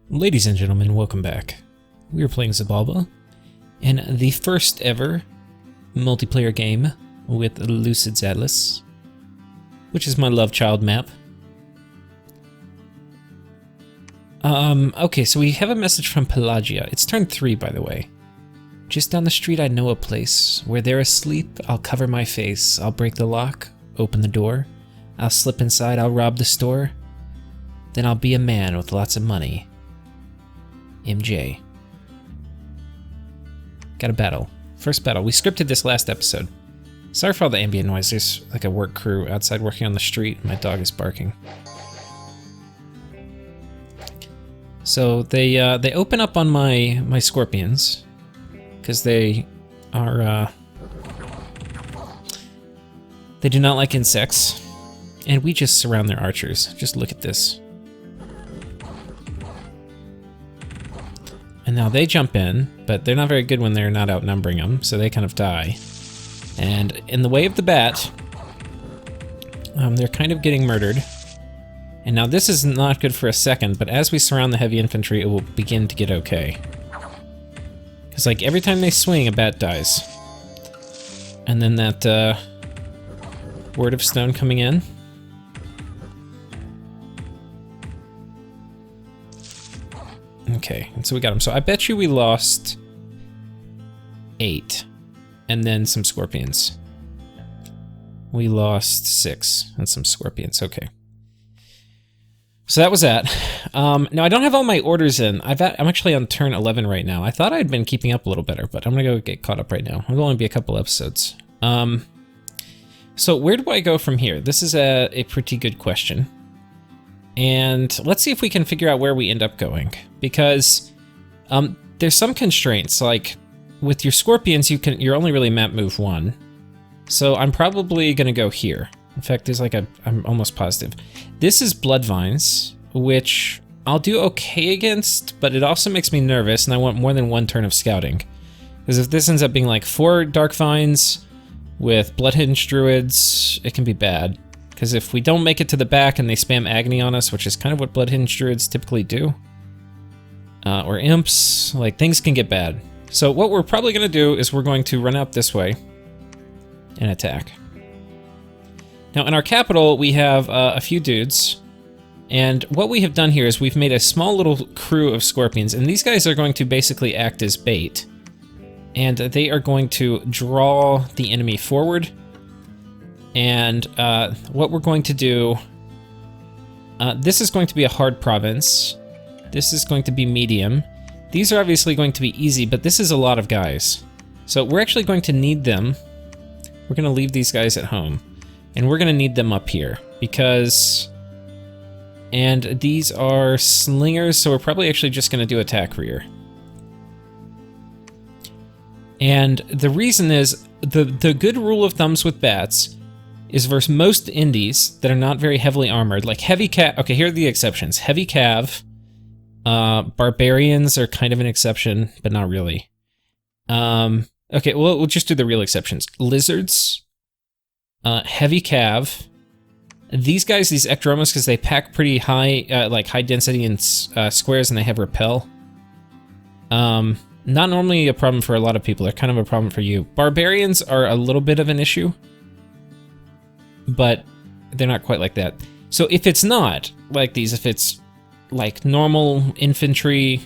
Ladies and gentlemen, welcome back. We are playing Xibalba in the first ever multiplayer game with Lucid's Atlas, which is my love child map. Okay, so we have a message from Pelagia. It's turn 3, by the way. Just down the street I know a place. Where they're asleep, I'll cover my face. I'll break the lock, open the door. I'll slip inside, I'll rob the store. Then I'll be a man with lots of money. MJ. Got a battle. First battle. We scripted this last episode. Sorry for all the ambient noise. There's like a work crew outside working on the street. My dog is barking. So they open up on my scorpions because they are they do not like insects, and we just surround their archers. Just look at this. And now they jump in, but they're not very good when they're not outnumbering them, so they kind of die. And in the way of the bat, they're kind of getting murdered. And now this is not good for a second, but as we surround the heavy infantry, it will begin to get okay. Because like every time they swing, a bat dies. And then that word of stone coming in. Okay, and so we got him. So I bet you we lost 8, and then some scorpions. We lost 6 and some scorpions. Okay. So that was that. Now I don't have all my orders in. I'm actually on turn 11 right now. I thought I'd been keeping up a little better, but I'm gonna go get caught up right now. It'll only be a couple episodes. So where do I go from here? This is a pretty good question. And let's see if we can figure out where we end up going. Because there's some constraints, like with your scorpions, you're only really map move 1. So I'm probably gonna go here. In fact, there's like I'm almost positive. This is blood vines, which I'll do okay against, but it also makes me nervous, and I want more than 1 turn of scouting. Because if this ends up being like 4 dark vines with bloodhinged druids, it can be bad. Because if we don't make it to the back and they spam agony on us, which is kind of what bloodhinged druids typically do, or imps, like things can get bad. So what we're probably going to do is we're going to run out this way and attack. Now in our capital we have a few dudes, and what we have done here is we've made a small little crew of scorpions, and these guys are going to basically act as bait, and they are going to draw the enemy forward. And what we're going to do, this is going to be a hard province. This is going to be medium. These are obviously going to be easy, but this is a lot of guys. So we're actually going to need them. We're going to leave these guys at home. And we're going to need them up here because... And these are slingers, so we're probably actually just going to do attack rear. And the reason is, the good rule of thumbs with bats is versus most indies that are not very heavily armored, like heavy cav. Okay, here are the exceptions. Heavy cav, barbarians are kind of an exception, but not really. Okay, well, we'll just do the real exceptions. Lizards, heavy cav. These guys, these ectromas, because they pack pretty high, like high density in squares, and they have repel. Not normally a problem for a lot of people. They're kind of a problem for you. Barbarians are a little bit of an issue, but they're not quite like that. So if it's not like these, if it's like normal infantry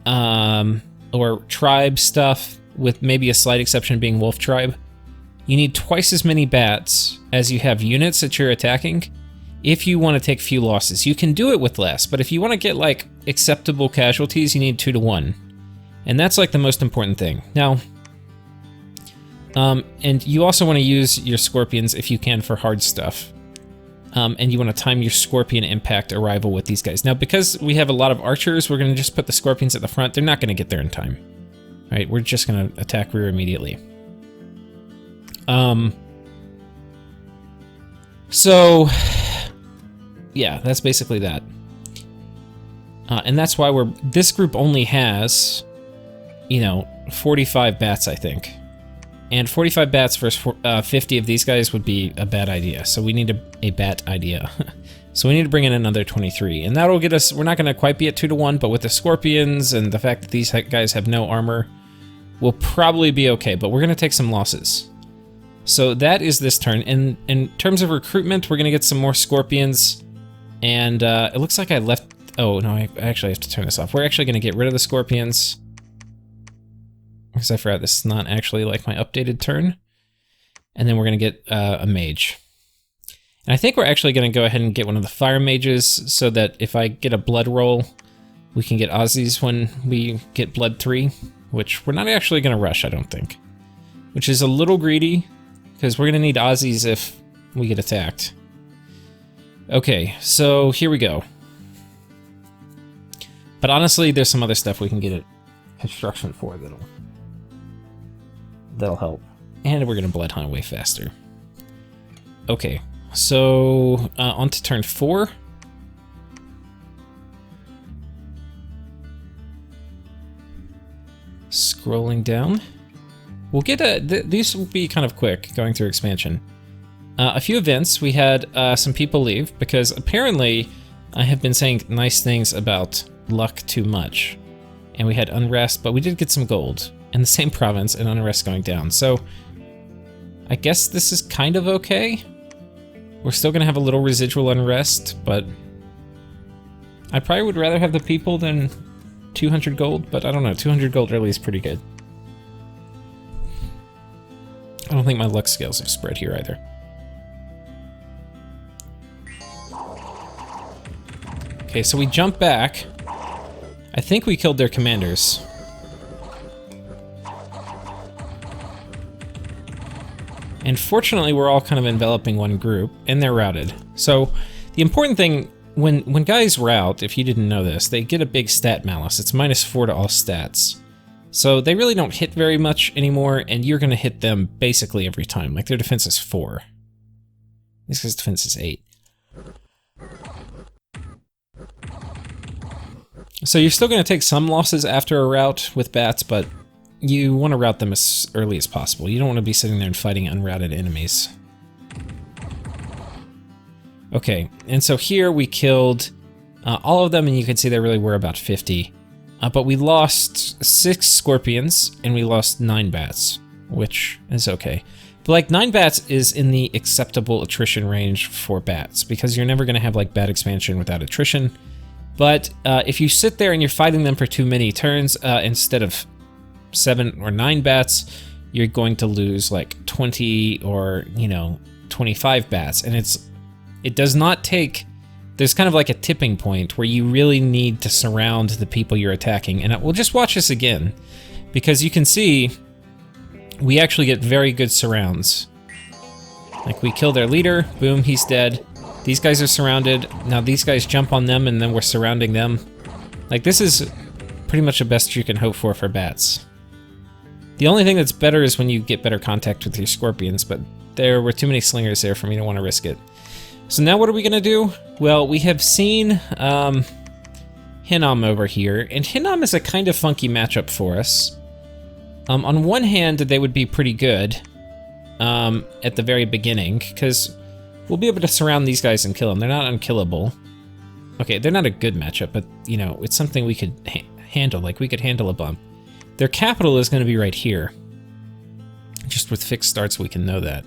or tribe stuff, with maybe a slight exception being wolf tribe, you need twice as many bats as you have units that you're attacking if you want to take few losses. You can do it with less, but if you want to get like acceptable casualties, you need 2 to 1. And that's like the most important thing. Now, and you also want to use your scorpions if you can for hard stuff. And you want to time your scorpion impact arrival with these guys. Now, because we have a lot of archers, we're going to just put the scorpions at the front. They're not going to get there in time. Right? We're just going to attack rear immediately. So, yeah, that's basically that. And that's why this group only has, 45 bats, I think. And 45 bats versus 50 of these guys would be a bad idea. So we need a bat idea. So we need to bring in another 23, and that'll get us, we're not gonna quite be at 2-to-1, but with the scorpions and the fact that these guys have no armor, we'll probably be okay, but we're gonna take some losses. So that is this turn. And in terms of recruitment, we're gonna get some more scorpions, and it looks like I left, oh no, I actually have to turn this off. We're actually gonna get rid of the scorpions, because I forgot this is not actually like my updated turn. And then we're gonna get a mage. And I think we're actually going to go ahead and get one of the fire mages so that if I get a blood roll, we can get Aussies when we get blood 3, which we're not actually going to rush, I don't think. Which is a little greedy, because we're going to need Aussies if we get attacked. Okay, so here we go. But honestly, there's some other stuff we can get at construction for that'll help. And we're going to blood hunt way faster. Okay. So, on to turn 4. Scrolling down. We'll get these will be kind of quick, going through expansion. A few events. We had some people leave, because apparently I have been saying nice things about luck too much. And we had unrest, but we did get some gold in the same province, and unrest going down. So, I guess this is kind of okay. We're still gonna have a little residual unrest, but I probably would rather have the people than 200 gold, but I don't know, 200 gold really is pretty good. I don't think my luck scales have spread here either. Okay, so we jump back. I think we killed their commanders. And fortunately, we're all kind of enveloping one group, and they're routed. So the important thing, when guys rout, if you didn't know this, they get a big stat malus. It's -4 to all stats. So they really don't hit very much anymore, and you're going to hit them basically every time. Like, their defense is 4. This guy's defense is 8. So you're still going to take some losses after a rout with bats, but you want to rout them as early as possible. You don't want to be sitting there and fighting unrouted enemies. Okay, and so here we killed all of them, and you can see there really were about 50. But we lost 6 scorpions, and we lost 9 bats, which is okay. But like 9 bats is in the acceptable attrition range for bats, because you're never going to have like bat expansion without attrition. But if you sit there and you're fighting them for too many turns, instead of 7 or 9 bats, you're going to lose like 20 or, 25 bats. And it does not take, there's kind of like a tipping point where you really need to surround the people you're attacking. And we'll just watch this again, because you can see we actually get very good surrounds. Like, we kill their leader, boom, he's dead. These guys are surrounded. Now these guys jump on them, and then we're surrounding them. Like, this is pretty much the best you can hope for bats. The only thing that's better is when you get better contact with your scorpions, but there were too many slingers there for me to want to risk it. So now what are we going to do? Well, we have seen Hinnom over here, and Hinnom is a kind of funky matchup for us. On one hand, they would be pretty good at the very beginning, because we'll be able to surround these guys and kill them. They're not unkillable. Okay, they're not a good matchup, but, it's something we could handle. Like, we could handle a bump. Their capital is going to be right here. Just with fixed starts, we can know that.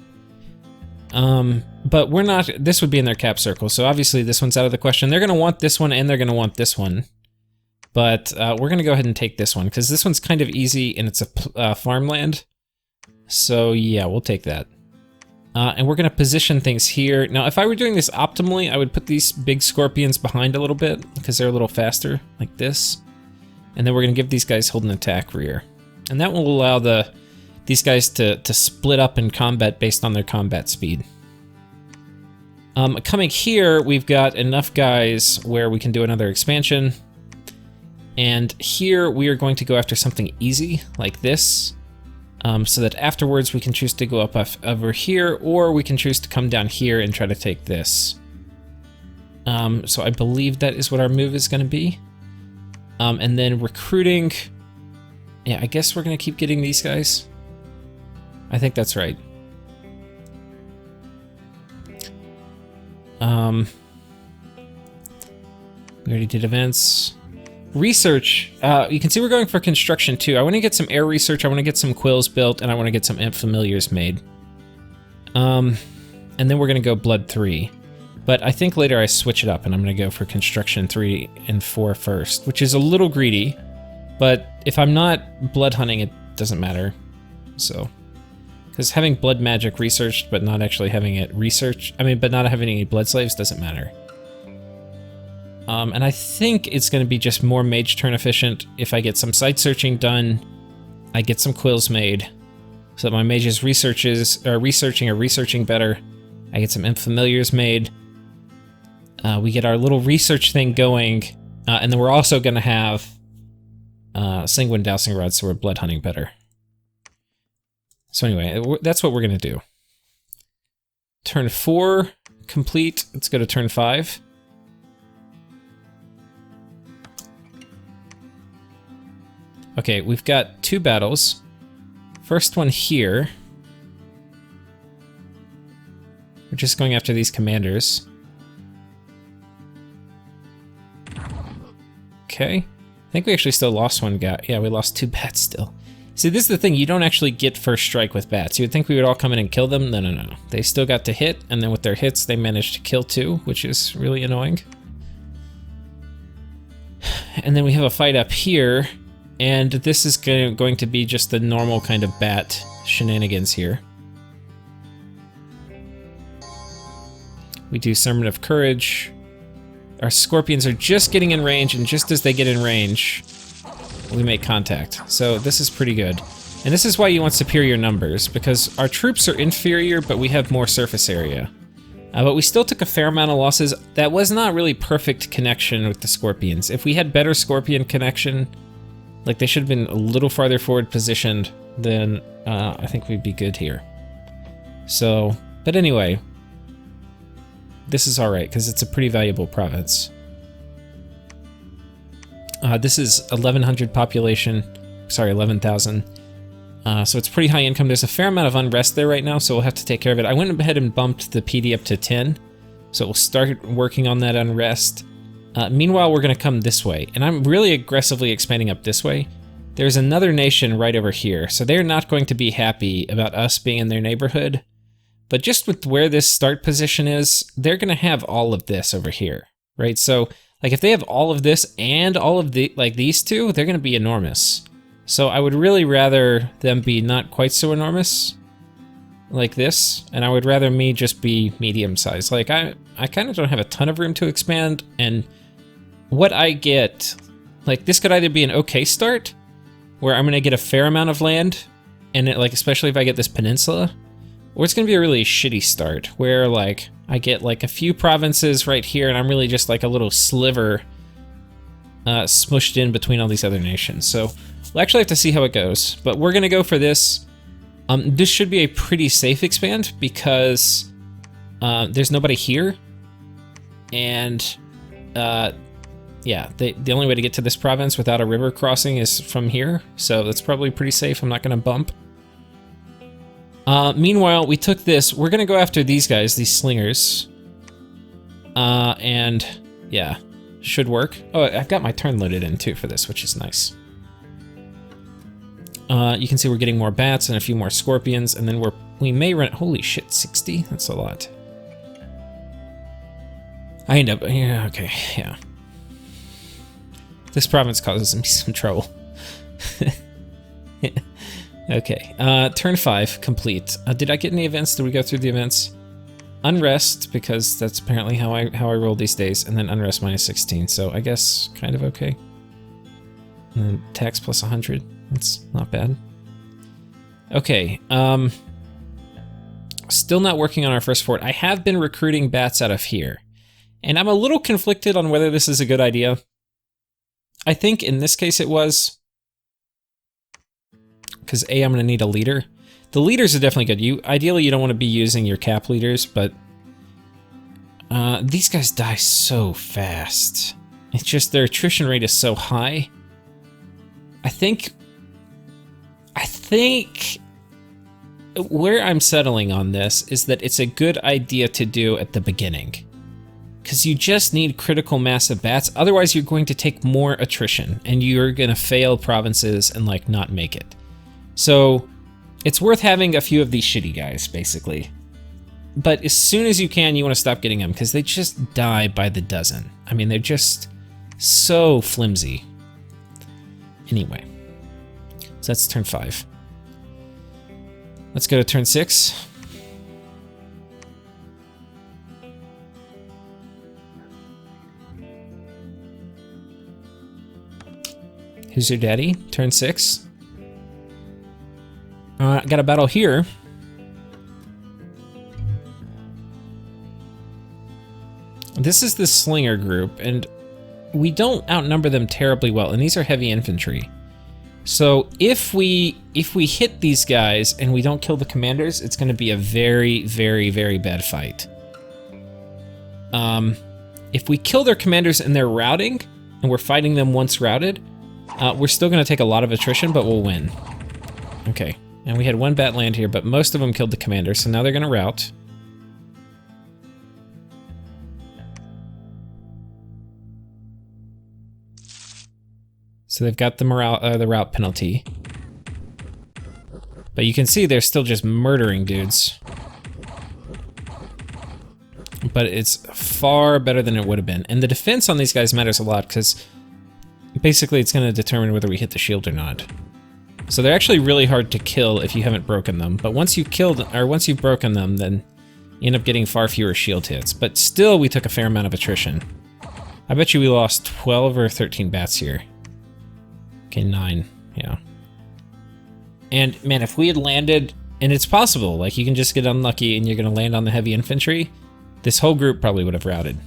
But we're not, this would be in their cap circle, so obviously this one's out of the question. They're going to want this one, and they're going to want this one. But we're going to go ahead and take this one, because this one's kind of easy, and it's a farmland. So yeah, we'll take that. And we're going to position things here. Now, if I were doing this optimally, I would put these big scorpions behind a little bit, because they're a little faster, like this. And then we're going to give these guys hold and attack rear. And that will allow these guys to split up in combat based on their combat speed. Coming here, we've got enough guys where we can do another expansion. And here we are going to go after something easy, like this. So that afterwards we can choose to go up over here, or we can choose to come down here and try to take this. So I believe that is what our move is going to be. And then recruiting, yeah, I guess we're going to keep getting these guys. I think that's right. We already did events. Research. You can see we're going for construction too. I want to get some air research. I want to get some quills built, and I want to get some imp familiars made. And then we're going to go blood 3. But I think later I switch it up, and I'm going to go for construction 3 and 4 first, which is a little greedy. But if I'm not blood hunting, it doesn't matter. So, because having blood magic researched, but not actually having it researched, but not having any blood slaves doesn't matter. And I think it's going to be just more mage turn efficient if I get some site searching done, I get some quills made, so that my mage's researching better. I get some imp familiars made. We get our little research thing going, and then we're also going to have sanguine dowsing rods, so we're blood hunting better. So anyway, that's what we're going to do. Turn 4 complete. Let's go to turn 5. Okay, we've got 2 battles. First one here. We're just going after these commanders. Okay. I think we actually still lost one guy. Yeah, we lost 2 bats still. See, this is the thing. You don't actually get first strike with bats. You would think we would all come in and kill them. No, no, no. They still got to hit, and then with their hits, they managed to kill 2, which is really annoying. And then we have a fight up here. And this is going to be just the normal kind of bat shenanigans here. We do Sermon of Courage. Our scorpions are just getting in range, and just as they get in range, we make contact. So this is pretty good. And this is why you want superior numbers, because our troops are inferior, but we have more surface area. But we still took a fair amount of losses. That was not really perfect connection with the scorpions. If we had better scorpion connection, like they should have been a little farther forward positioned, then I think we'd be good here. So, but anyway, this is all right because it's a pretty valuable province. This is 1,100 population, sorry, 11,000. So it's pretty high income. There's a fair amount of unrest there right now, so we'll have to take care of it. I went ahead and bumped the PD up to 10, so we'll start working on that unrest. Meanwhile, we're going to come this way, and I'm really aggressively expanding up this way. There's another nation right over here, so they're not going to be happy about us being in their neighborhood. But just with where this start position is, they're going to have all of this over here, right? So, like, if they have all of this and all of these two, they're going to be enormous. So I would really rather them be not quite so enormous, like this, and I would rather me just be medium-sized. Like, I kind of don't have a ton of room to expand, and what I get, like, this could either be an okay start, where I'm going to get a fair amount of land, and it, like, especially if I get this peninsula, or it's going to be a really shitty start, where, like, I get, like, a few provinces right here, and I'm really just, like, a little sliver smushed in between all these other nations. So we'll actually have to see how it goes, but we're going to go for this. This should be a pretty safe expand, because there's nobody here, and yeah, the only way to get to this province without a river crossing is from here, so that's probably pretty safe. I'm not going to bump. Meanwhile, we took this. We're going to go after these guys, these slingers. And yeah, should work. Oh, I've got my turn loaded in too for this, which is nice. You can see we're getting more bats and a few more scorpions, and then we may run. Holy shit, 60? That's a lot. I end up, yeah, okay, yeah. This province causes me some trouble. Okay, turn 5, complete. Did I get any events? Did we go through the events? Unrest, because that's apparently how I roll these days, and then unrest minus 16, so I guess kind of okay. And then tax plus 100, that's not bad. Okay, still not working on our first fort. I have been recruiting bats out of here, and I'm a little conflicted on whether this is a good idea. I think in this case it was, because A, I'm going to need a leader. The leaders are definitely good. Ideally, you don't want to be using your cap leaders, but these guys die so fast. It's just their attrition rate is so high. I think where I'm settling on this is that it's a good idea to do at the beginning. because you just need critical mass of bats. Otherwise, you're going to take more attrition, and you're going to fail provinces and, like, not make it. So it's worth having a few of these shitty guys, basically. But as soon as you can, you want to stop getting them, because they just die by the dozen. I mean, they're just so flimsy. Anyway, so that's turn 5. Let's go to turn 6. Who's your daddy? Turn 6. Got a battle here. This is the Slinger group, and we don't outnumber them terribly well, and these are heavy infantry. So if we hit these guys and we don't kill the commanders, it's going to be a very, very, very bad fight. If we kill their commanders and they're routing, and we're fighting them once routed, we're still going to take a lot of attrition, but we'll win. Okay, and we had one bat land here, but most of them killed the commander, so now they're going to rout. So they've got the the rout penalty. But you can see they're still just murdering dudes. But it's far better than it would have been. And the defense on these guys matters a lot, because basically it's going to determine whether we hit the shield or not. So they're actually really hard to kill if you haven't broken them. But once you've broken them, then you end up getting far fewer shield hits. But still, we took a fair amount of attrition. I bet you we lost 12 or 13 bats here. Okay, 9, yeah. And man, if we had landed, and it's possible, like you can just get unlucky and you're gonna land on the heavy infantry, this whole group probably would have routed.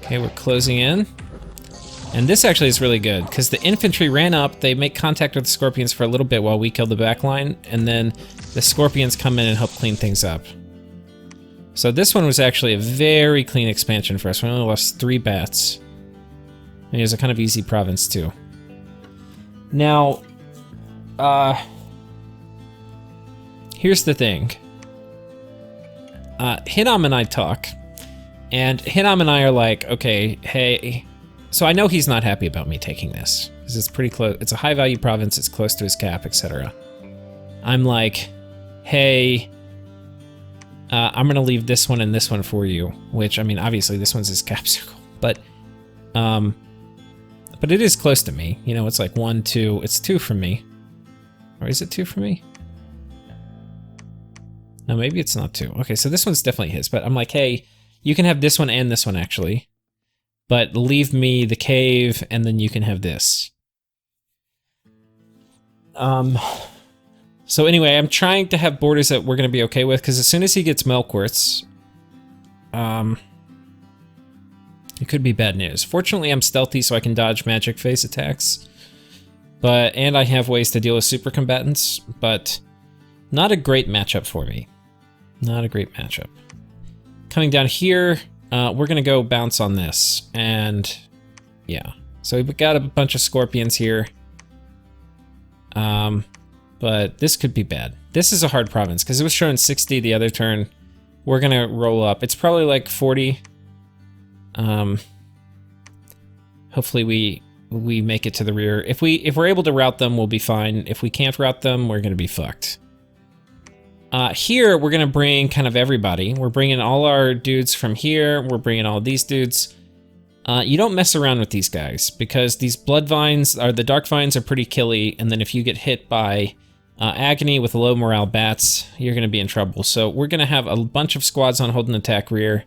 Okay, we're closing in. And this actually is really good, because the infantry ran up, they make contact with the Scorpions for a little bit while we kill the back line, and then the Scorpions come in and help clean things up. So this one was actually a very clean expansion for us. We only lost 3 bats. And it was a kind of easy province too. Now, here's the thing. Hinam and I talk, and Hinam and I are like, okay, hey, so I know he's not happy about me taking this, because it's pretty close, it's a high value province, it's close to his cap, etc. I'm like, hey, I'm gonna leave this one and this one for you, which, I mean, obviously this one's his cap circle, but it is close to me, you know, it's like 1, 2, it's 2 from me. Or is it 2 for me? No, maybe it's not 2. Okay, so this one's definitely his, but I'm like, hey, you can have this one and this one actually, but leave me the cave and then you can have this. So anyway, I'm trying to have borders that we're gonna be okay with, because as soon as he gets Melquarts, it could be bad news. Fortunately, I'm stealthy, so I can dodge magic phase attacks. And I have ways to deal with super combatants, but not a great matchup for me. Not a great matchup. Coming down here, we're gonna go bounce on this, and yeah. So we've got a bunch of Scorpions here. But this could be bad. This is a hard province, because it was showing 60 the other turn. We're gonna roll up. It's probably like 40. Hopefully we make it to the rear. If we're able to rout them, we'll be fine. If we can't rout them, we're gonna be fucked. Here, we're gonna bring kind of everybody. We're bringing all our dudes from here. We're bringing all these dudes. You don't mess around with these guys, because these blood vines, or the dark vines, are pretty killy, and then if you get hit by agony with low morale bats, you're gonna be in trouble. So we're gonna have a bunch of squads on hold and attack rear,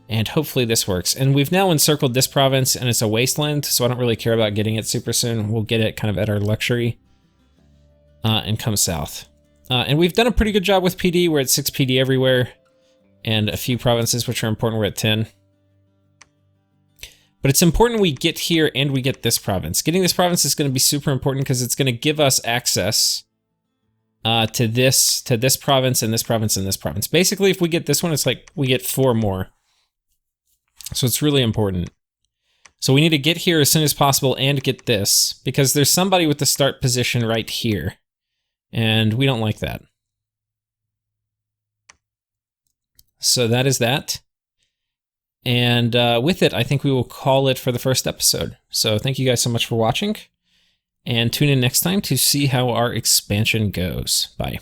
and hopefully this works. And we've now encircled this province, and it's a wasteland, so I don't really care about getting it super soon. We'll get it kind of at our luxury, and come south. And we've done a pretty good job with PD. We're at 6 PD everywhere, and a few provinces which are important, we're at 10. But it's important we get here and we get this province. Getting this province is going to be super important, because it's going to give us access to this province and this province and this province. Basically, if we get this one, it's like we get 4 more. So it's really important. So we need to get here as soon as possible and get this, because there's somebody with the start position right here. And we don't like that. So that is that. And with it, I think we will call it for the first episode. So thank you guys so much for watching. And tune in next time to see how our expansion goes. Bye.